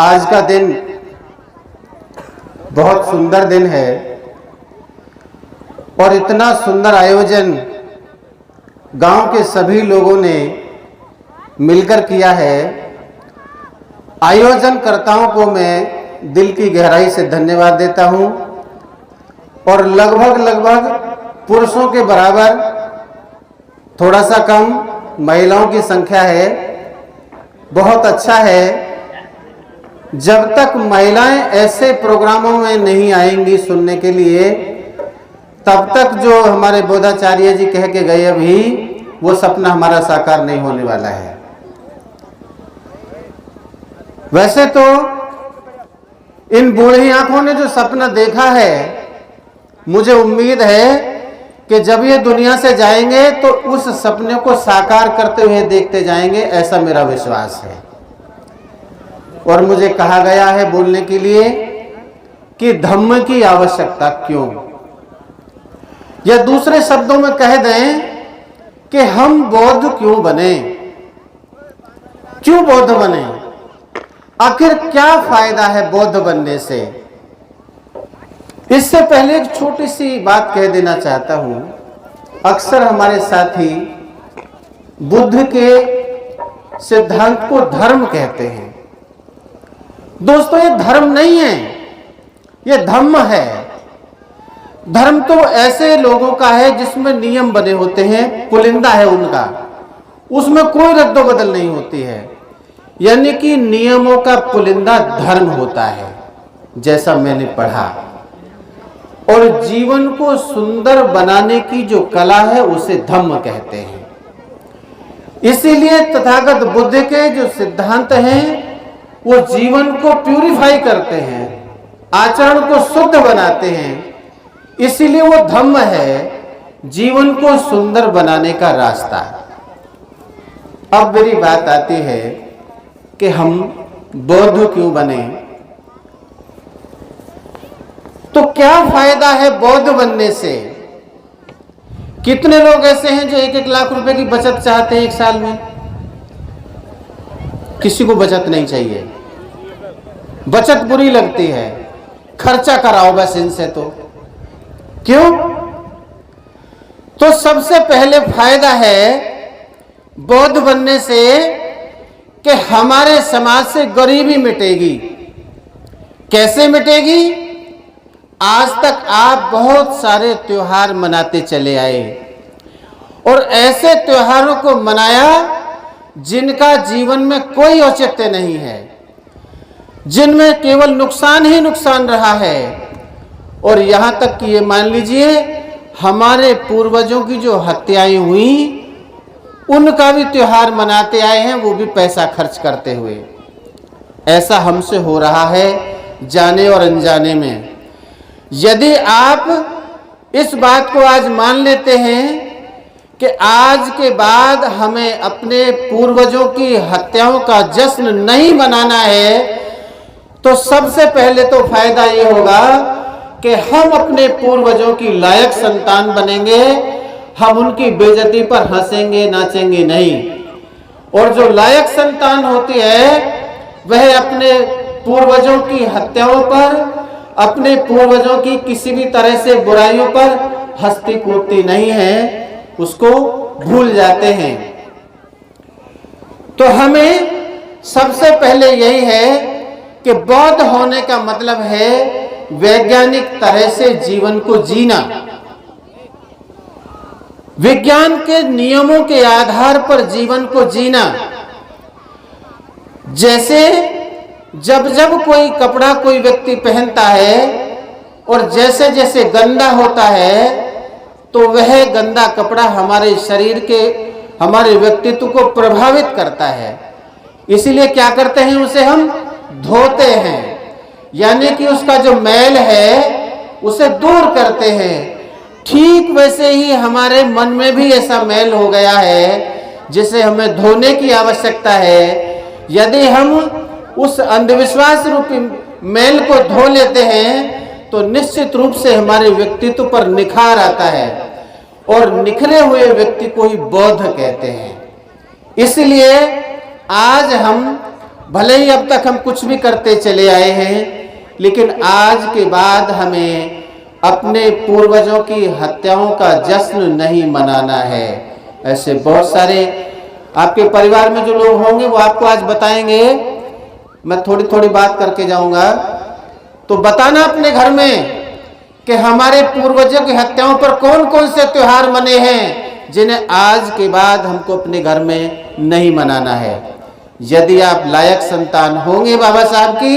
आज का दिन बहुत सुंदर दिन है और इतना सुंदर आयोजन गांव के सभी लोगों ने मिलकर किया है। आयोजनकर्ताओं को मैं दिल की गहराई से धन्यवाद देता हूं और लगभग पुरुषों के बराबर, थोड़ा सा कम महिलाओं की संख्या है। बहुत अच्छा है। जब तक महिलाएं ऐसे प्रोग्रामों में नहीं आएंगी सुनने के लिए, तब तक जो हमारे बोधाचार्य जी कह के गए अभी, वो सपना हमारा साकार नहीं होने वाला है। वैसे तो इन बूढ़ी आंखों ने जो सपना देखा है, मुझे उम्मीद है कि जब ये दुनिया से जाएंगे तो उस सपने को साकार करते हुए देखते जाएंगे, ऐसा मेरा विश्वास है। और मुझे कहा गया है बोलने के लिए कि धम्म की आवश्यकता क्यों, या दूसरे शब्दों में कह दें कि हम बौद्ध क्यों बने, क्यों बौद्ध बने, आखिर क्या फायदा है बौद्ध बनने से। इससे पहले एक छोटी सी बात कह देना चाहता हूं। अक्सर हमारे साथी बुद्ध के सिद्धांत को धर्म कहते हैं। दोस्तों, ये धर्म नहीं है, ये धम्म है। धर्म तो ऐसे लोगों का है जिसमें नियम बने होते हैं, पुलिंदा है उनका, उसमें कोई रद्दो बदल नहीं होती है। यानी कि नियमों का पुलिंदा धर्म होता है, जैसा मैंने पढ़ा। और जीवन को सुंदर बनाने की जो कला है उसे धम्म कहते हैं। इसीलिए तथागत बुद्ध के जो सिद्धांत हैं वो जीवन को प्यूरिफाई करते हैं, आचरण को शुद्ध बनाते हैं। इसीलिए वो धम्म है, जीवन को सुंदर बनाने का रास्ता। अब मेरी बात आती है कि हम बौद्ध क्यों बने, तो क्या फायदा है बौद्ध बनने से। कितने लोग ऐसे हैं जो 1-1 लाख रुपए की बचत चाहते हैं एक साल में। किसी को बचत नहीं चाहिए, बचत बुरी लगती है, खर्चा कराओ बस इनसे। तो क्यों? तो सबसे पहले फायदा है बौद्ध बनने से कि हमारे समाज से गरीबी मिटेगी। कैसे मिटेगी? आज तक आप बहुत सारे त्योहार मनाते चले आए और ऐसे त्योहारों को मनाया जिनका जीवन में कोई औचित्य नहीं है, जिनमें केवल नुकसान ही नुकसान रहा है। और यहां तक कि ये मान लीजिए हमारे पूर्वजों की जो हत्याएं हुई उनका भी त्योहार मनाते आए हैं, वो भी पैसा खर्च करते हुए। ऐसा हमसे हो रहा है जाने और अनजाने में। यदि आप इस बात को आज मान लेते हैं कि आज के बाद हमें अपने पूर्वजों की हत्याओं का जश्न नहीं मनाना है, तो सबसे पहले तो फायदा ये होगा कि हम अपने पूर्वजों की लायक संतान बनेंगे। हम उनकी बेइज्जती पर हंसेंगे नाचेंगे नहीं। और जो लायक संतान होती है वह अपने पूर्वजों की हत्याओं पर, अपने पूर्वजों की किसी भी तरह से बुराइयों पर हंसती कूदती नहीं है, उसको भूल जाते हैं। तो हमें सबसे पहले यही है कि बौद्ध होने का मतलब है वैज्ञानिक तरह से जीवन को जीना, विज्ञान के नियमों के आधार पर जीवन को जीना। जैसे जब जब कोई कपड़ा कोई व्यक्ति पहनता है और जैसे जैसे गंदा होता है तो वह गंदा कपड़ा हमारे शरीर के, हमारे व्यक्तित्व को प्रभावित करता है। इसीलिए क्या करते हैं, उसे हम धोते हैं, यानी कि उसका जो मैल है उसे दूर करते हैं। ठीक वैसे ही हमारे मन में भी ऐसा मैल हो गया है जिसे हमें धोने की आवश्यकता है। यदि हम उस अंधविश्वास रूपी मैल को धो लेते हैं तो निश्चित रूप से हमारे व्यक्तित्व पर निखार आता है, और निखरे हुए व्यक्ति को ही बौद्ध कहते हैं। इसलिए आज हम भले ही अब तक हम कुछ भी करते चले आए हैं, लेकिन आज के बाद हमें अपने पूर्वजों की हत्याओं का जश्न नहीं मनाना है। ऐसे बहुत सारे आपके परिवार में जो लोग होंगे वो आपको आज बताएंगे। मैं थोड़ी थोड़ी बात करके जाऊंगा, तो बताना अपने घर में कि हमारे पूर्वजों की हत्याओं पर कौन कौन से त्योहार मने हैं जिन्हें आज के बाद हमको अपने घर में नहीं मनाना है। यदि आप लायक संतान होंगे बाबा साहब की,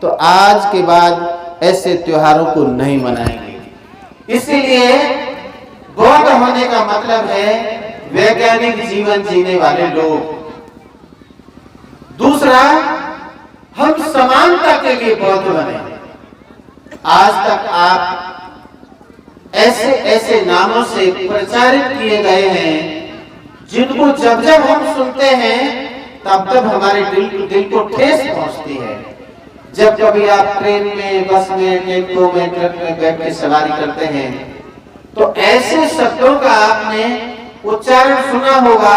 तो आज के बाद ऐसे त्योहारों को नहीं मनाएंगे। इसीलिए बौद्ध होने का मतलब है वैज्ञानिक जीवन जीने वाले लोग। दूसरा, हम समानता के लिए बौद्ध बने। आज तक आप ऐसे ऐसे नामों से प्रचारित किए गए हैं जिनको जब जब हम सुनते हैं तब तब हमारे दिल को ठेस पहुंचती है। जब कभी आप ट्रेन में, बस में, टेम्पो में, ट्रक में बैठ के सवारी करते हैं तो ऐसे शब्दों का आपने उच्चारण सुना होगा,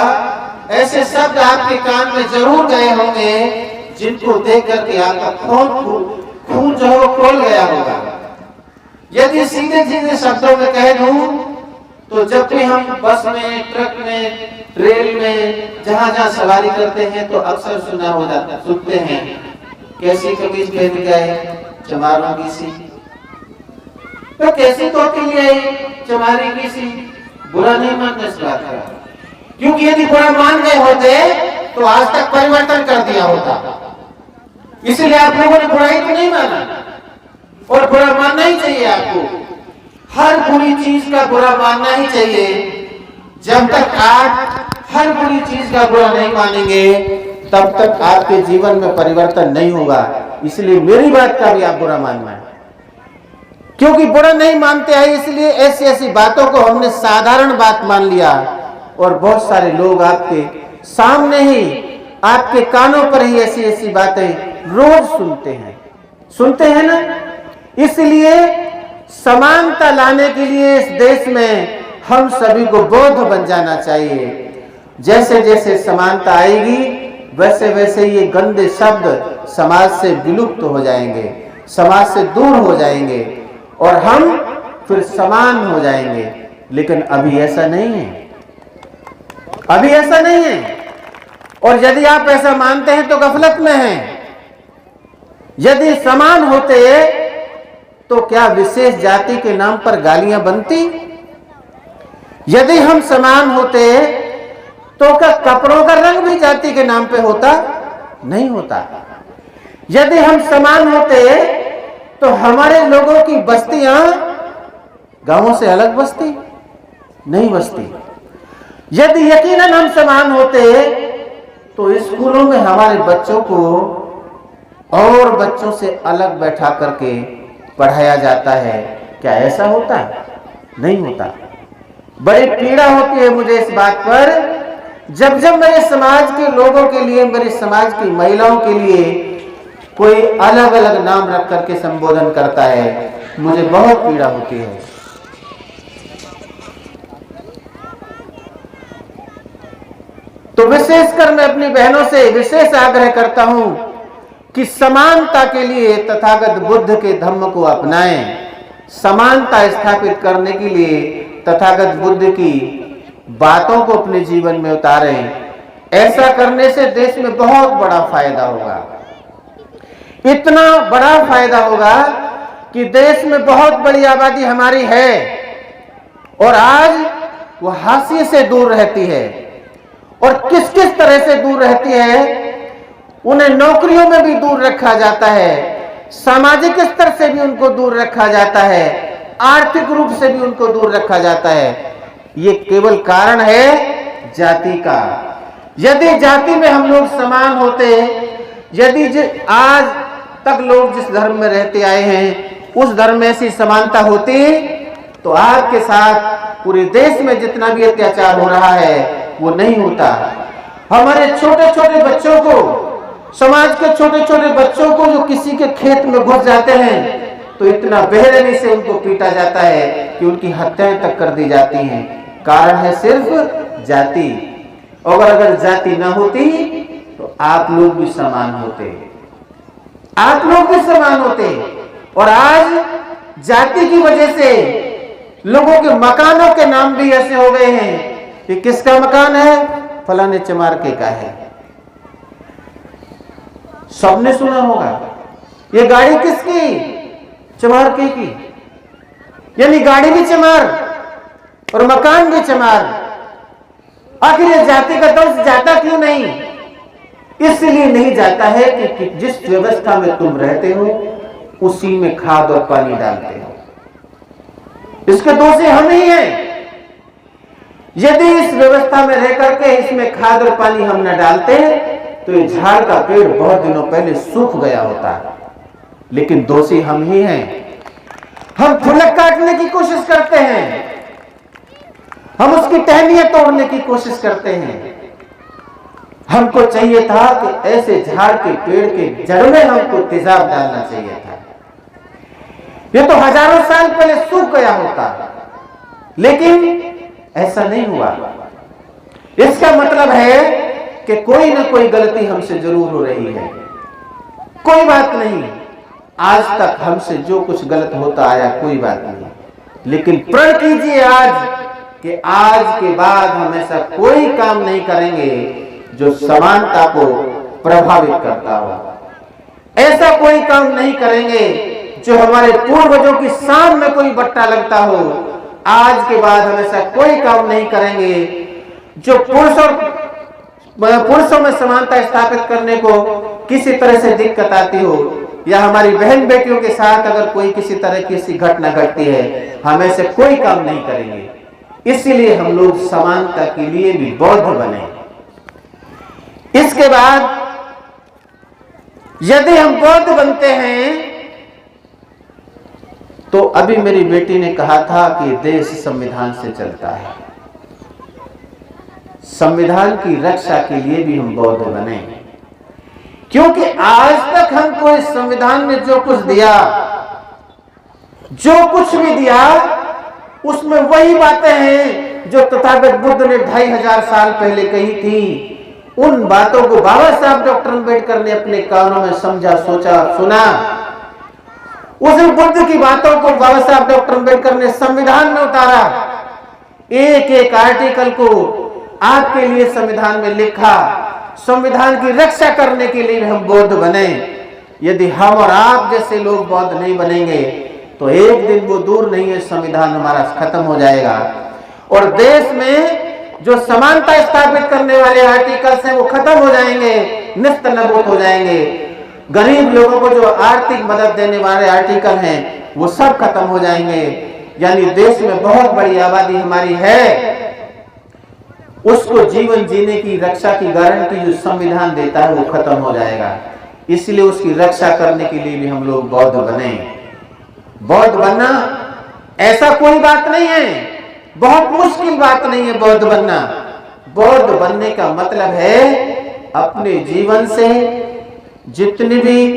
ऐसे शब्द आपके कान में जरूर गए होंगे जिनको देख करके आपका खून जो है वो खोल गया होगा। यदि सीधे सीधे शब्दों में कह दूं तो जब भी हम बस में, ट्रक में, रेल में, जहां जहां सवारी करते हैं तो अक्सर सुनते हैं कैसी कमीज पहन गए, चमारों की सी, तो कैसी टोपी ले आई, चमारी की सी। बुरा नहीं मानना इस बात का, क्योंकि यदि बुरा मान गए होते तो आज तक परिवर्तन कर दिया होता। इसलिए आप लोगों ने बुराई को नहीं माना, और बुरा मानना ही चाहिए आपको। हर बुरी चीज का बुरा मानना ही चाहिए। जब तक आप हर बुरी चीज का बुरा नहीं मानेंगे तब तक आपके जीवन में परिवर्तन नहीं होगा। इसलिए मेरी बात का भी आप बुरा मानना है, क्योंकि बुरा नहीं मानते हैं, इसलिए ऐसी ऐसी बातों को हमने साधारण बात मान लिया। और बहुत सारे लोग आपके सामने ही, आपके कानों पर ही ऐसी ऐसी बातें रोज सुनते हैं ना। इसलिए समानता लाने के लिए इस देश में हम सभी को बौद्ध बन जाना चाहिए। जैसे जैसे समानता आएगी वैसे वैसे ये गंदे शब्द समाज से विलुप्त हो जाएंगे, समाज से दूर हो जाएंगे और हम फिर समान हो जाएंगे। लेकिन अभी ऐसा नहीं है, अभी ऐसा नहीं है। और यदि आप ऐसा मानते हैं तो गफलत में हैं। यदि समान होते तो क्या विशेष जाति के नाम पर गालियां बनती? यदि हम समान होते तो क्या कपड़ों का रंग भी जाति के नाम पे होता? नहीं होता। यदि हम समान होते तो हमारे लोगों की बस्तियां गांवों से अलग बसती? नहीं बसती। यदि यकीनन हम समान होते तो स्कूलों में हमारे बच्चों को और बच्चों से अलग बैठा करके पढ़ाया जाता है। क्या ऐसा होता? नहीं होता। बड़ी पीड़ा होती है मुझे इस बात पर, जब जब मेरे समाज के लोगों के लिए, मेरे समाज की महिलाओं के लिए कोई अलग अलग नाम रख करके संबोधन करता है, मुझे बहुत पीड़ा होती है। तो विशेषकर मैं अपनी बहनों से विशेष आग्रह करता हूं कि समानता के लिए तथागत बुद्ध के धम्म को अपनाएं। समानता स्थापित करने के लिए तथागत बुद्ध की बातों को अपने जीवन में उतारें। ऐसा करने से देश में बहुत बड़ा फायदा होगा। इतना बड़ा फायदा होगा कि देश में बहुत बड़ी आबादी हमारी है और आज वो हाशिए से दूर रहती है। और किस किस तरह से दूर रहती है? उन्हें नौकरियों में भी दूर रखा जाता है, सामाजिक स्तर से भी उनको दूर रखा जाता है, आर्थिक रूप से भी उनको दूर रखा जाता है। ये केवल कारण है जाति का। यदि जाति में हम लोग समान होते, यदि आज तक लोग जिस धर्म में रहते आए हैं उस धर्म में ऐसी समानता होती तो आपके साथ पूरे देश में जितना भी अत्याचार हो रहा है वो नहीं होता। हमारे छोटे छोटे बच्चों को, समाज के छोटे छोटे बच्चों को जो किसी के खेत में घुस जाते हैं तो इतना बेरहमी से उनको पीटा जाता है कि उनकी हत्याएं तक कर दी जाती हैं। कारण है सिर्फ जाति। और अगर जाति ना होती तो आप लोग भी समान होते, आप लोग भी समान होते। और आज जाति की वजह से लोगों के मकानों के नाम भी ऐसे हो गए हैं कि किसका मकान है, फलाने चमारके का है। सबने सुना होगा, ये गाड़ी किसकी, चमारके की। यानी गाड़ी भी चमार और मकान भी चमार। आखिर ये जाति का दर्ज जाता क्यों नहीं? इसलिए नहीं जाता है कि जिस व्यवस्था में तुम रहते हो उसी में खाद और पानी डालते हो। इसके दोषी हम ही हैं। यदि इस व्यवस्था में रह करके इसमें खाद और पानी हम न डालते तो ये झाड़ का पेड़ बहुत दिनों पहले सूख गया होता, लेकिन दोषी हम ही हैं। हम फुलक काटने की कोशिश करते हैं, हम उसकी टहनियां तोड़ने की कोशिश करते हैं। हमको चाहिए था कि ऐसे झाड़ के पेड़ के जड़ में हमको तेजाब डालना चाहिए था। ये तो हजारों साल पहले सूख गया होता, लेकिन ऐसा नहीं हुआ। इसका मतलब है कि कोई ना कोई गलती हमसे जरूर हो रही है। कोई बात नहीं, आज तक हमसे जो कुछ गलत होता आया कोई बात नहीं, लेकिन प्रण कीजिए आज कि आज के बाद हम ऐसा कोई काम नहीं करेंगे जो समानता को प्रभावित करता हो। ऐसा कोई काम नहीं करेंगे जो हमारे पूर्वजों की शान में कोई बट्टा लगता हो। आज के बाद हम ऐसा कोई काम नहीं करेंगे जो पुरुषों में समानता स्थापित करने को किसी तरह से दिक्कत आती हो, या हमारी बहन बेटियों के साथ अगर कोई किसी तरह की घटना घटती है, हम ऐसे कोई काम नहीं करेंगे। इसलिए हम लोग समानता के लिए भी बौद्ध बने। इसके बाद यदि हम बौद्ध बनते हैं तो अभी मेरी बेटी ने कहा था कि देश संविधान से चलता है, संविधान की रक्षा के लिए भी हम बौद्ध बने, क्योंकि आज तक हमको इस संविधान ने जो कुछ दिया, जो कुछ भी दिया, उसमें वही बातें हैं जो तथागत बुद्ध ने 2500 साल पहले कही थी। उन बातों को बाबा साहब डॉक्टर अम्बेडकर ने अपने कानों में समझा, सोचा, सुना। उस बुद्ध की बातों को बाबा साहब डॉक्टर अम्बेडकर ने संविधान में उतारा। एक एक आर्टिकल को आपके लिए संविधान में लिखा। संविधान की रक्षा करने के लिए हम बौद्ध बने। यदि हम और आप जैसे लोग बौद्ध नहीं बनेंगे तो एक दिन वो दूर नहीं है, संविधान हमारा खत्म हो जाएगा और देश में जो समानता स्थापित करने वाले आर्टिकल्स हैं वो खत्म हो जाएंगे, निस्त नबूत हो जाएंगे। गरीब लोगों को जो आर्थिक मदद देने वाले आर्टिकल हैं वो सब खत्म हो जाएंगे। यानी देश में बहुत बड़ी आबादी हमारी है, उसको जीवन जीने की रक्षा की गारंटी जो संविधान देता है वो खत्म हो जाएगा। इसलिए उसकी रक्षा करने के लिए भी हम लोग बौद्ध बने। बौद्ध बनना ऐसा कोई बात नहीं है, बहुत मुश्किल बात नहीं है बौद्ध बनना। बौद्ध बनने का मतलब है अपने जीवन से जितनी भी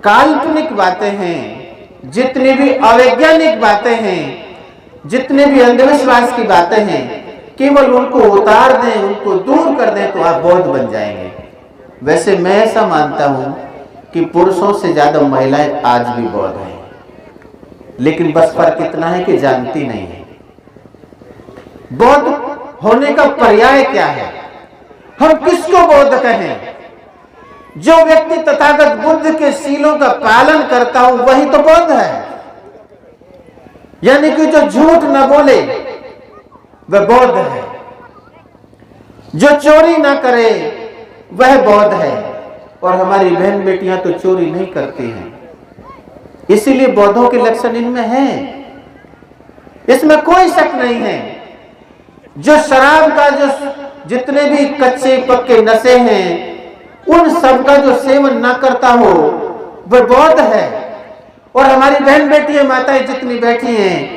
काल्पनिक बातें हैं, जितनी भी अवैज्ञानिक बातें हैं, जितने भी अंधविश्वास की बातें हैं, केवल उनको उतार दें, उनको दूर कर दें तो आप बौद्ध बन जाएंगे। वैसे मैं ऐसा मानता हूं कि पुरुषों से ज्यादा महिलाएं आज भी बौद्ध हैं, लेकिन बस फर्क इतना है कि जानती नहीं है। बौद्ध होने का पर्याय क्या है? हम किसको बौद्ध कहें? जो व्यक्ति तथागत बुद्ध के सीलों का पालन करता हो वही तो बौद्ध है। यानी कि जो झूठ न बोले वह बौद्ध है, जो चोरी ना करे वह बौद्ध है। और हमारी बहन बेटियां तो चोरी नहीं करती हैं, इसीलिए बौद्धों के लक्षण इनमें हैं, इसमें कोई शक नहीं है। जो शराब का जो जितने भी कच्चे पक्के नशे हैं उन सब का जो सेवन ना करता हो वह बौद्ध है। और हमारी बहन बेटियां माताएं जितनी बैठी हैं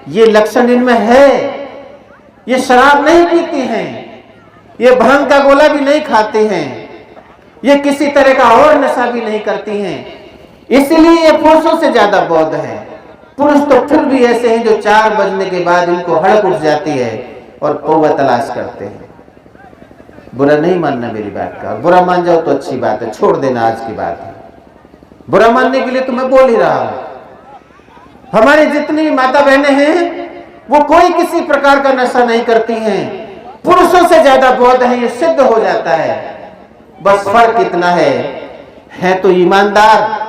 ये लक्षण इनमें है। ये शराब नहीं पीती हैं, ये भांग का गोला भी नहीं खाती हैं, ये किसी तरह का और नशा भी नहीं करती हैं। इसलिए ये पुरुषों से ज्यादा बौद्ध है। पुरुष तो फिर भी ऐसे हैं जो 4 बजने के बाद इनको हड़क उठ जाती है और पौवा तलाश करते हैं। बुरा नहीं मानना मेरी बात का, बुरा मान जाओ तो अच्छी बात है, छोड़ देना आज की बात है। बुरा मानने के लिए तो मैं बोल ही रहा हूं। हमारी जितनी माता बहनें हैं वो कोई किसी प्रकार का नशा नहीं करती हैं, पुरुषों से ज्यादा बौद्ध है, ये सिद्ध हो जाता है। बस फर्क इतना है तो ईमानदार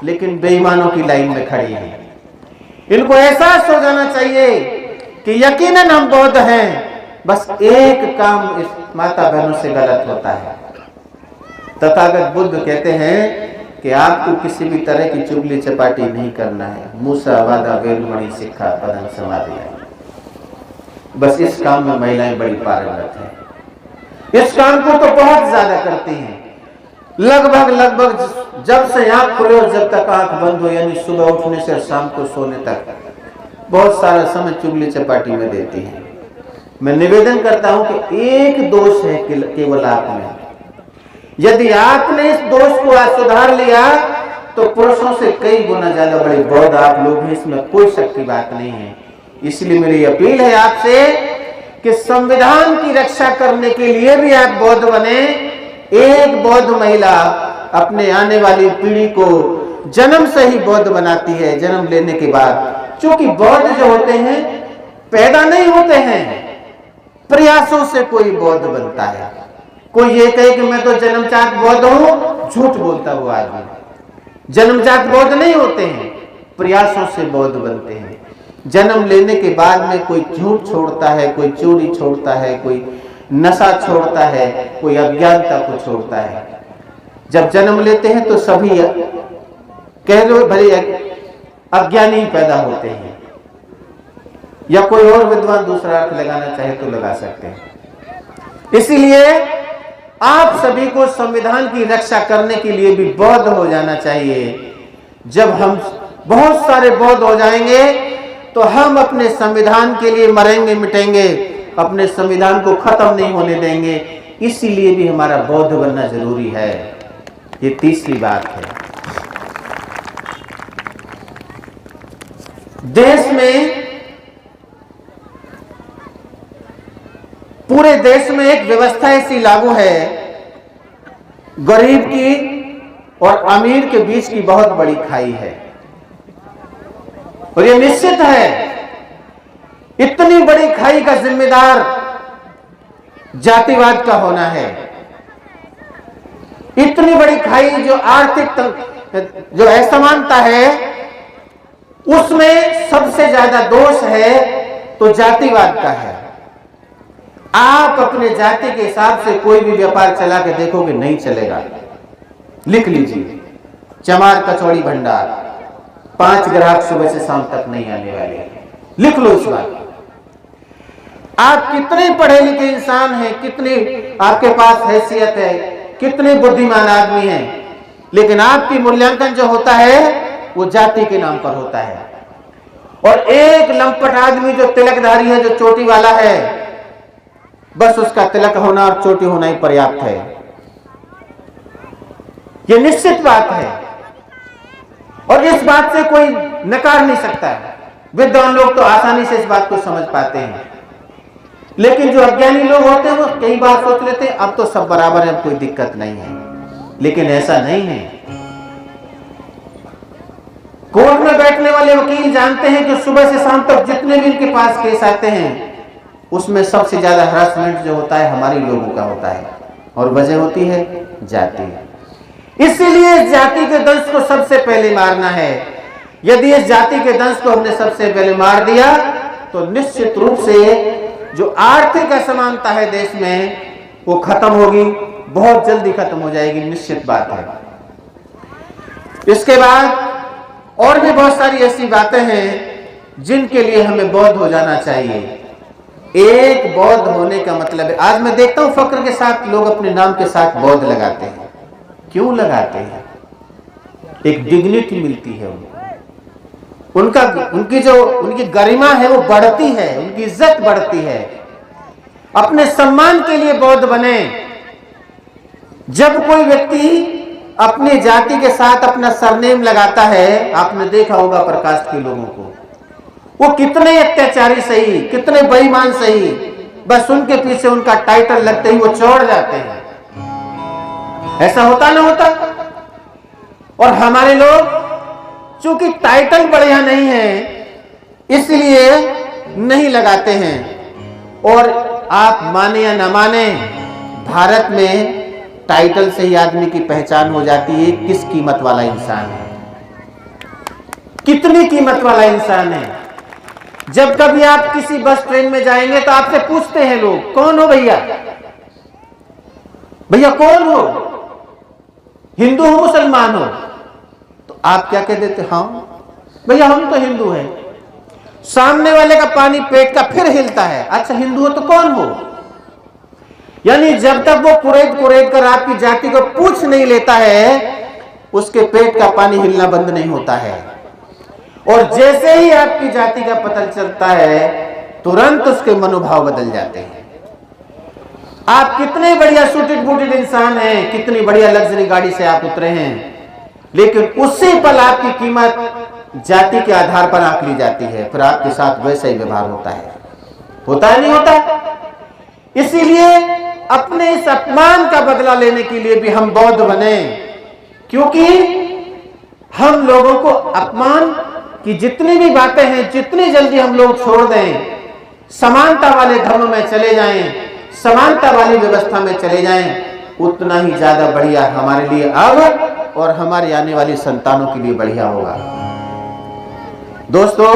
लेकिन बेईमानों की लाइन में खड़ी है। इनको एहसास हो जाना चाहिए कि यकीनन हम बौद्ध हैं, बस एक काम इस माता बहनों से गलत होता है। तथागत बुद्ध कहते हैं कि आपको किसी भी तरह की चुगली चपाटी नहीं करना है। मूसा वादा वेलमणि सिक्खा पदम समाधि। बस इस काम में महिलाएं बड़ी पारंगत हैं। इस काम को तो बहुत ज्यादा करती हैं। लगभग जब से आंख खुले और जब तक आंख बंद हो, यानी सुबह उठने से शाम को सोने तक, बहुत सारा समय चुगली चपाटी में देती हैं। मैं निवेदन करता हूं कि एक दोष है केवल आप में। यदि आपने इस दोष को सुधार लिया तो पुरुषों से कई गुना ज्यादा बड़े बौद्ध आप लोग हैं, इसमें कोई शक की बात नहीं है। इसलिए मेरी अपील है आपसे कि संविधान की रक्षा करने के लिए भी आप बौद्ध बने। एक बौद्ध महिला अपने आने वाली पीढ़ी को जन्म से ही बौद्ध बनाती है, जन्म लेने के बाद। क्योंकि बौद्ध जो होते हैं पैदा नहीं होते हैं, प्रयासों से कोई बौद्ध बनता है। कोई ये कहे कि मैं तो जन्मजात बौद्ध हूं, झूठ बोलता हुआ आदमी। जन्मजात बौद्ध नहीं होते हैं, प्रयासों से बौद्ध बनते हैं। जन्म लेने के बाद में कोई झूठ छोड़ता है, कोई चोरी छोड़ता है, कोई नशा छोड़ता है, कोई अज्ञानता को छोड़ता है। जब जन्म लेते हैं तो सभी कह लो भले अज्ञानी पैदा होते हैं, या कोई और विद्वान दूसरा अर्थ लगाना चाहे तो लगा सकते हैं। इसीलिए आप सभी को संविधान की रक्षा करने के लिए भी बौद्ध हो जाना चाहिए। जब हम बहुत सारे बौद्ध हो जाएंगे तो हम अपने संविधान के लिए मरेंगे मिटेंगे, अपने संविधान को खत्म नहीं होने देंगे। इसीलिए भी हमारा बौद्ध बनना जरूरी है। ये तीसरी बात है। देश में, पूरे देश में एक व्यवस्था ऐसी लागू है, गरीब की और अमीर के बीच की बहुत बड़ी खाई है। और यह निश्चित है, इतनी बड़ी खाई का जिम्मेदार जातिवाद का होना है। इतनी बड़ी खाई जो आर्थिक जो असमानता है, उसमें सबसे ज्यादा दोष है तो जातिवाद का है। आप अपने जाति के हिसाब से कोई भी व्यापार चला के देखोगे नहीं चलेगा। लिख लीजिए, चमार कचौड़ी भंडार, 5 ग्राहक सुबह से शाम तक नहीं आने वाले। लिख लो इस बात। आप कितने पढ़े लिखे इंसान हैं, कितनी आपके पास हैसियत है, कितने बुद्धिमान आदमी हैं, लेकिन आपकी मूल्यांकन जो होता है वो जाति के नाम पर होता है। और एक लंपट आदमी जो तिलकधारी है, जो चोटी वाला है, बस उसका तिलक होना और चोटी होना ही पर्याप्त है। यह निश्चित बात है और इस बात से कोई नकार नहीं सकता है। विद्वान लोग तो आसानी से इस बात को समझ पाते हैं, लेकिन जो अज्ञानी लोग होते हैं वो कई बार सोच लेते हैं अब तो सब बराबर है, अब कोई दिक्कत नहीं है। लेकिन ऐसा नहीं है। कोर्ट में बैठने वाले वकील जानते हैं कि सुबह से शाम तक जितने भी इनके पास केस आते हैं उसमें सबसे ज्यादा हरासमेंट जो होता है हमारी लोगों का होता है, और वजह होती है जाति। इसलिए इस जाति के दंश को सबसे पहले मारना है। यदि इस जाति के दंश को हमने सबसे पहले मार दिया तो निश्चित रूप से जो आर्थिक असमानता है देश में वो खत्म होगी, बहुत जल्दी खत्म हो जाएगी, निश्चित बात है। इसके बाद और भी बहुत सारी ऐसी बातें हैं जिनके लिए हमें बौद्ध हो जाना चाहिए। एक बौद्ध होने का मतलब है, आज मैं देखता हूं फक्र के साथ लोग अपने नाम के साथ बौद्ध लगाते हैं। क्यों लगाते हैं? एक डिग्निटी मिलती है उनको, उनकी गरिमा है वो बढ़ती है, उनकी इज्जत बढ़ती है। अपने सम्मान के लिए बौद्ध बने। जब कोई व्यक्ति अपनी जाति के साथ अपना सरनेम लगाता है, आपने देखा होगा प्रकाश के लोगों को, वो कितने अत्याचारी सही, कितने बेईमान सही, बस उनके पीछे उनका टाइटल लगते ही वो चौड़ जाते हैं। ऐसा होता ना होता? और हमारे लोग चूंकि टाइटल बढ़िया नहीं है इसलिए नहीं लगाते हैं। और आप माने या ना माने, भारत में टाइटल से ही आदमी की पहचान हो जाती है किस कीमत वाला इंसान है, कितनी कीमत वाला इंसान है। जब कभी आप किसी बस ट्रेन में जाएंगे तो आपसे पूछते हैं लोग, कौन हो भैया? भैया कौन हो? हिंदू हो मुसलमान हो? तो आप क्या कह देते? हाँ भैया हम तो हिंदू हैं। सामने वाले का पानी पेट का फिर हिलता है, अच्छा हिंदू हो तो कौन हो? यानी जब तक वो कुरेद कर आपकी जाति को पूछ नहीं लेता है उसके पेट का पानी हिलना बंद नहीं होता है। और जैसे ही आपकी जाति का पता चलता है तुरंत उसके मनोभाव बदल जाते हैं। आप कितने बढ़िया सूटेड बूटेड इंसान हैं, कितनी बढ़िया लग्जरी गाड़ी से आप उतरे हैं, लेकिन उसी पल आपकी कीमत जाति के आधार पर आंक ली जाती है, फिर आपके साथ वैसा ही व्यवहार होता है। होता है नहीं होता? इसीलिए अपने इस अपमान का बदला लेने के लिए भी हम बौद्ध बने, क्योंकि हम लोगों को अपमान की जितनी भी बातें हैं जितनी जल्दी हम लोग छोड़ दें, समानता वाले धर्म में चले जाएं, समानता वाली व्यवस्था में चले जाएं, उतना ही ज्यादा बढ़िया हमारे लिए अब और हमारी आने वाली संतानों के लिए बढ़िया होगा। दोस्तों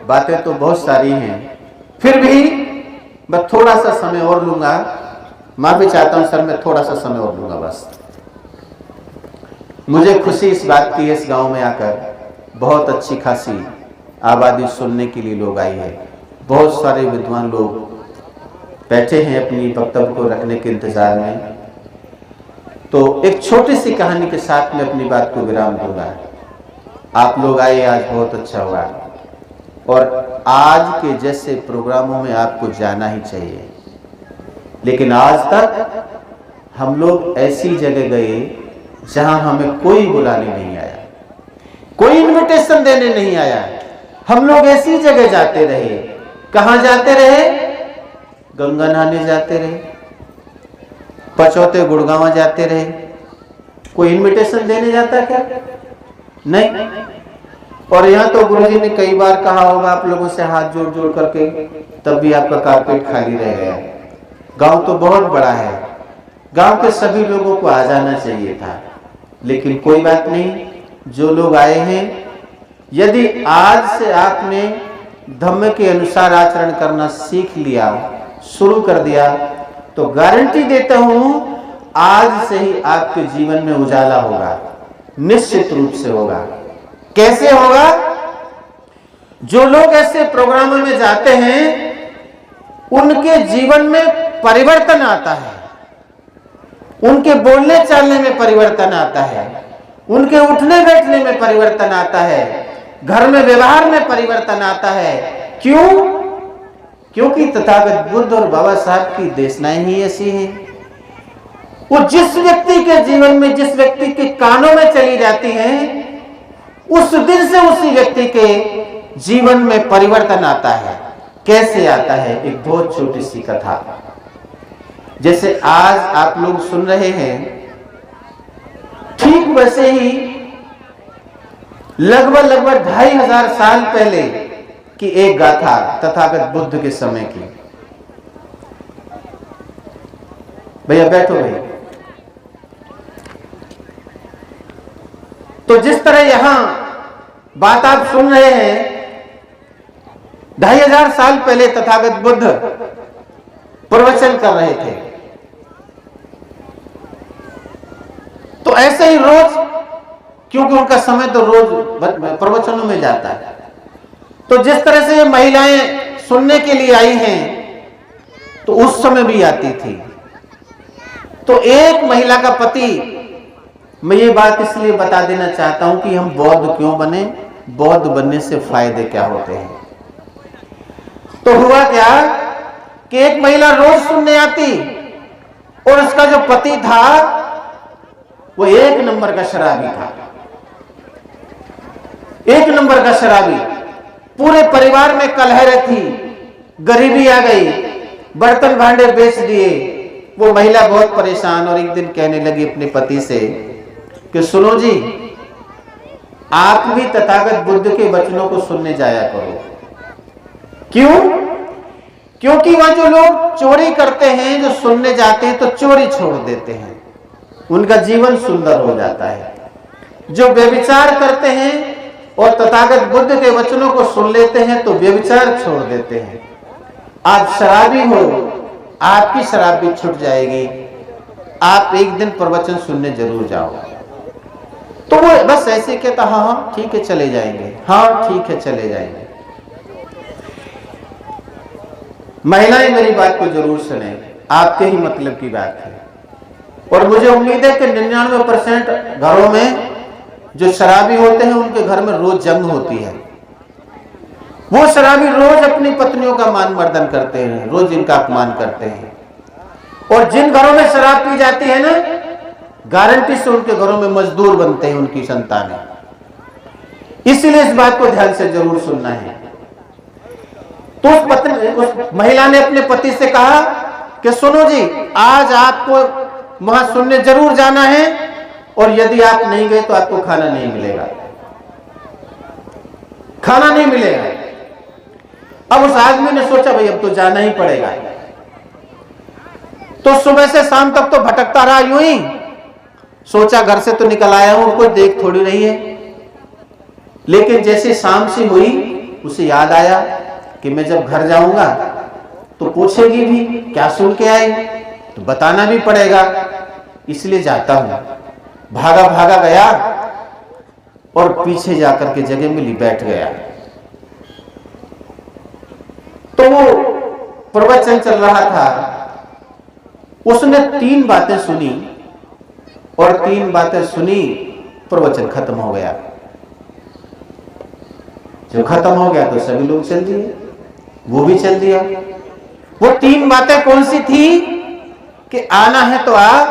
बातें तो बहुत सारी हैं, फिर भी मैं थोड़ा सा समय और लूंगा। माफी चाहता हूं सर, मैं थोड़ा सा समय और लूंगा बस। मुझे खुशी इस बात की, इस गांव में आकर बहुत अच्छी खासी आबादी सुनने के लिए लोग आई है। बहुत सारे विद्वान लोग बैठे हैं अपनी वक्तव्य को रखने के इंतजार में। तो एक छोटी सी कहानी के साथ में अपनी बात को विराम दूंगा। आप लोग आए, आज बहुत अच्छा हुआ, और आज के जैसे प्रोग्रामों में आपको जाना ही चाहिए। लेकिन आज तक हम लोग ऐसी जगह गए जहां हमें कोई बुलाने नहीं आया, कोई इनविटेशन देने नहीं आया। हम लोग ऐसी जगह जाते रहे। कहां जाते रहे? गंगा नहाने जाते रहे, पचौते गुड़गांव जाते रहे। कोई इनविटेशन देने जाता क्या? नहीं। और यहाँ तो गुरुजी ने कई बार कहा होगा आप लोगों से हाथ जोड़ जोड़ करके, तब भी आपका कारपेट खाली रह गया। गांव तो बहुत बड़ा है, गांव के सभी लोगों को आ जाना चाहिए था, लेकिन कोई बात नहीं। जो लोग आए हैं, यदि आज से आपने धम्म के अनुसार आचरण करना सीख लिया, शुरू कर दिया, तो गारंटी देता हूं आज से ही आपके जीवन में उजाला होगा, निश्चित रूप से होगा। कैसे होगा? जो लोग ऐसे प्रोग्रामों में जाते हैं उनके जीवन में परिवर्तन आता है, उनके बोलने चालने में परिवर्तन आता है, उनके उठने बैठने में परिवर्तन आता है, घर में व्यवहार में परिवर्तन आता है। क्यों? क्योंकि तथागत बुद्ध और बाबा साहब की देशनाएं ही ऐसी हैं। वो जिस व्यक्ति के जीवन में, जिस व्यक्ति के कानों में चली जाती हैं, उस दिन से उसी व्यक्ति के जीवन में परिवर्तन आता है। कैसे आता है? एक बहुत छोटी सी कथा। जैसे आज आप लोग सुन रहे हैं, ठीक वैसे ही लगभग 2500 साल पहले की एक गाथा तथागत बुद्ध के समय की। भैया बैठो भैया। तो जिस तरह यहां बात आप सुन रहे हैं, 2500 साल पहले तथागत बुद्ध प्रवचन कर रहे थे। तो ऐसे ही रोज, क्योंकि उनका समय तो रोज प्रवचनों में जाता है, तो जिस तरह से ये महिलाएं सुनने के लिए आई हैं, तो उस समय भी आती थी। तो एक महिला का पति, मैं ये बात इसलिए बता देना चाहता हूं कि हम बौद्ध क्यों बने, बौद्ध बनने से फायदे क्या होते हैं। तो हुआ क्या कि एक महिला रोज सुनने आती, और उसका जो पति था वो एक नंबर का शराबी था, एक नंबर का शराबी। पूरे परिवार में कलह थी, गरीबी आ गई, बर्तन भांडे बेच दिए। वो महिला बहुत परेशान और एक दिन कहने लगी अपने पति से कि सुनो जी, आप भी तथागत बुद्ध के वचनों को सुनने जाया करो। क्यों? क्योंकि वह जो लोग चोरी करते हैं, जो सुनने जाते हैं तो चोरी छोड़ देते हैं, उनका जीवन सुंदर हो जाता है। जो व्यभिचार करते हैं और तथागत बुद्ध के वचनों को सुन लेते हैं तो व्यभिचार छोड़ देते हैं। आप शराबी हो, आपकी शराब भी छूट जाएगी। आप एक दिन प्रवचन सुनने जरूर जाओ। तो वो बस ऐसे कहता, हाँ हाँ ठीक है चले जाएंगे, हाँ ठीक है चले जाएंगे। महिलाएं मेरी बात को जरूर सुने, आपके ही मतलब की बात है। और मुझे उम्मीद है कि 99% घरों में जो शराबी होते हैं उनके घर में रोज जंग होती है। वो शराबी रोज अपनी पत्नियों का मान मर्दन करते हैं, रोज इनका अपमान करते हैं। और जिन घरों में शराब पी जाती है ना, गारंटी से उनके घरों में मजदूर बनते हैं उनकी संतानें। इसलिए इस बात को ध्यान से जरूर सुनना है। तो उस महिला ने अपने पति से कहा कि सुनो जी, आज आपको वहां सुनने जरूर जाना है और यदि आप नहीं गए तो आपको खाना नहीं मिलेगा, खाना नहीं मिलेगा। अब उस आदमी ने सोचा भाई अब तो जाना ही पड़ेगा। तो सुबह से शाम तक तो भटकता रहा यूं ही। सोचा घर से तो निकल आया हूं, कोई देख थोड़ी रही है। लेकिन जैसे शाम सी हुई उसे याद आया कि मैं जब घर जाऊंगा तो पूछेगी भी क्या सुन के आई, तो बताना भी पड़ेगा, इसलिए जाता हूं। भागा भागा गया और पीछे जाकर के जगह मिली, बैठ गया। तो वो प्रवचन चल रहा था, उसने 3 बातें सुनी और 3 बातें सुनी, प्रवचन खत्म हो गया। जब खत्म हो गया तो सभी लोग चल दिए, वो भी चल दिया। वो 3 बातें कौन सी थी कि आना है तो आ,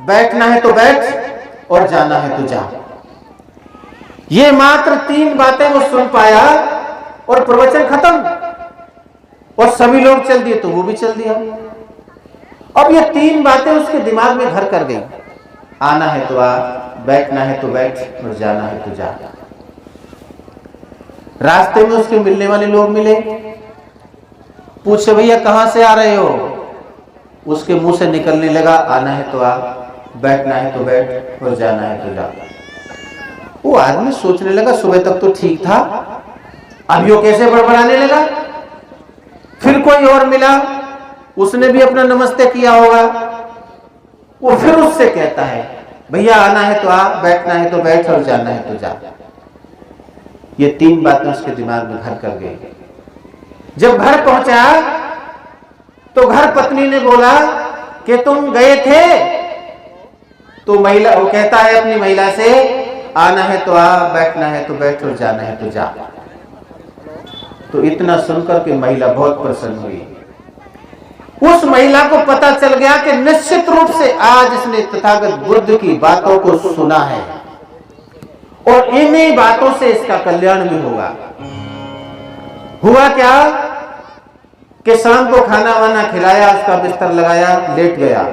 बैठना है तो बैठ और जाना है तो जा। ये मात्र 3 बातें वो सुन पाया और प्रवचन खत्म और सभी लोग चल दिए तो वो भी चल दिया। अब ये 3 बातें उसके दिमाग में घर कर गई। आना है तो आ, बैठना है तो बैठ और जाना है तो जा। रास्ते में उसके मिलने वाले लोग मिले, पूछे भैया कहां से आ रहे हो? उसके मुंह से निकलने लगा आना है तो आ, बैठना है तो बैठ और जाना है तो जा। वो आदमी सोचने लगा सुबह तक तो ठीक था, अब यो कैसे बड़बड़ाने लगा। फिर कोई और मिला, उसने भी अपना नमस्ते किया होगा। वो फिर उससे कहता है भैया आना है तो आ, बैठना है तो बैठ और जाना है तो जा। ये 3 बातें उसके दिमाग में घर कर गई। जब घर पहुंचा तो घर पत्नी ने बोला कि तुम गए थे? तो महिला वो कहता है अपनी महिला से आना है तो आ, बैठना है तो बैठ और जाना है तो जा। तो इतना सुनकर के महिला बहुत प्रसन्न हुई। उस महिला को पता चल गया कि निश्चित रूप से आज इसने तथागत बुद्ध की बातों को सुना है और इन्हीं बातों से इसका कल्याण भी होगा। हुआ क्या कि शाम को खाना वाना खिलाया, उसका बिस्तर लगाया, लेट गया,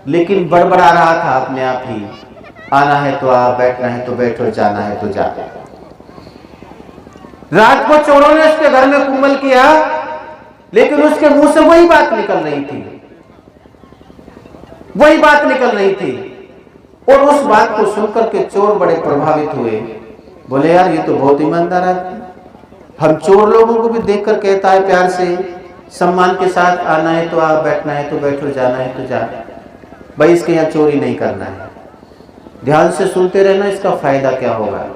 लेकिन बड़बड़ा रहा था अपने आप ही, आना है तो आ, बैठना है तो बैठ और जाना है तो जा। रात को चोरों ने उसके घर में कुम्बल किया, लेकिन उसके मुंह से वही बात निकल रही थी, वही बात निकल रही थी। और उस बात को सुनकर के चोर बड़े प्रभावित हुए। बोले यार ये तो बहुत ईमानदार आदमी, हम चोर लोगों को भी देखकर कहता है प्यार से, सम्मान के साथ आना है तो आ, बैठना है तो बैठ और जाना है तो जा। भाई इसके यहाँ चोरी नहीं करना है, ध्यान से सुनते रहना, इसका फायदा क्या होगा।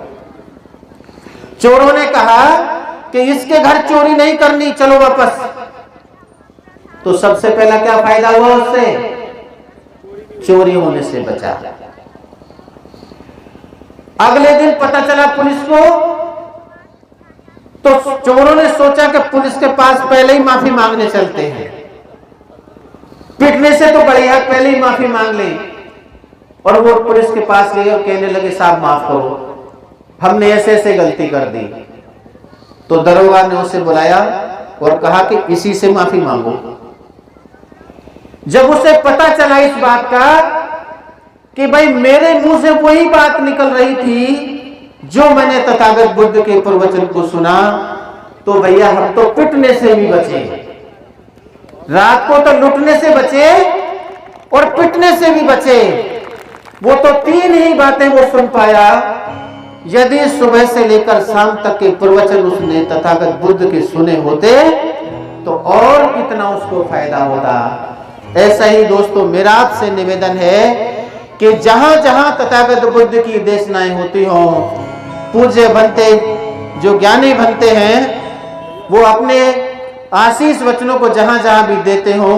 चोरों ने कहा कि इसके घर चोरी नहीं करनी, चलो वापस। तो सबसे पहला क्या फायदा हुआ उससे? चोरी होने से बचा। अगले दिन पता चला पुलिस को, तो चोरों ने सोचा कि पुलिस के पास पहले ही माफी मांगने चलते हैं, पिटने से तो बढ़िया पहले ही माफी मांग ली। और वो पुलिस के पास गए और कहने लगे साहब माफ करो, हमने ऐसे ऐसे गलती कर दी। तो दरोगा ने उसे बुलाया और कहा कि इसी से माफी मांगो। जब उसे पता चला इस बात का कि भाई मेरे मुंह से वही बात निकल रही थी जो मैंने तथागत बुद्ध के प्रवचन को सुना, तो भैया हम तो पिटने से भी बचे, रात को तो लुटने से बचे और पिटने से भी बचे। वो तो 3 ही बातें वो सुन पाया। यदि सुबह से लेकर शाम तक के प्रवचन उसने तथागत बुद्ध के सुने होते तो और कितना उसको फायदा होता। ऐसा ही दोस्तों मेरा आपसे निवेदन है कि जहां जहां तथागत बुद्ध की देशनाएं होती हो, पूज्य बनते जो ज्ञानी बनते हैं वो अपने आशीष वचनों को जहां जहां भी देते हो,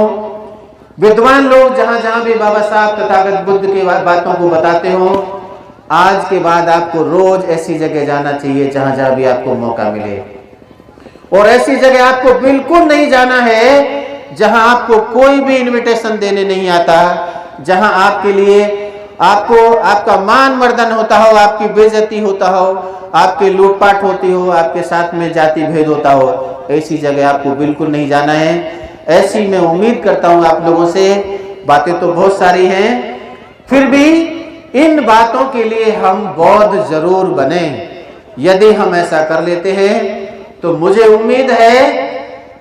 विद्वान लोग जहां जहां भी बाबा साहब तथागत बुद्ध की बातों को बताते हो, आज के बाद आपको रोज ऐसी जगह जाना चाहिए जहां जहां भी आपको मौका मिले। और ऐसी जगह आपको बिल्कुल नहीं जाना है जहां आपको कोई भी इनविटेशन देने नहीं आता, जहां आपके लिए आपका मान मर्दन होता हो, आपकी बेइज्जती होता हो, आपकी लूटपाट होती हो, आपके साथ में जाति भेद होता हो। ऐसी जगह आपको बिल्कुल नहीं जाना है। ऐसी मैं उम्मीद करता हूं आप लोगों से। बातें तो बहुत सारी हैं, फिर भी इन बातों के लिए हम बौद्ध जरूर बने। यदि हम ऐसा कर लेते हैं तो मुझे उम्मीद है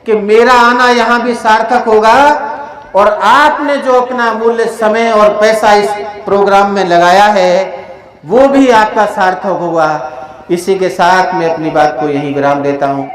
कि मेरा आना यहाँ भी सार्थक होगा और आपने जो अपना मूल्य समय और पैसा इस प्रोग्राम में लगाया है वो भी आपका सार्थक होगा। इसी के साथ मैं अपनी बात को यहीं विराम देता हूँ।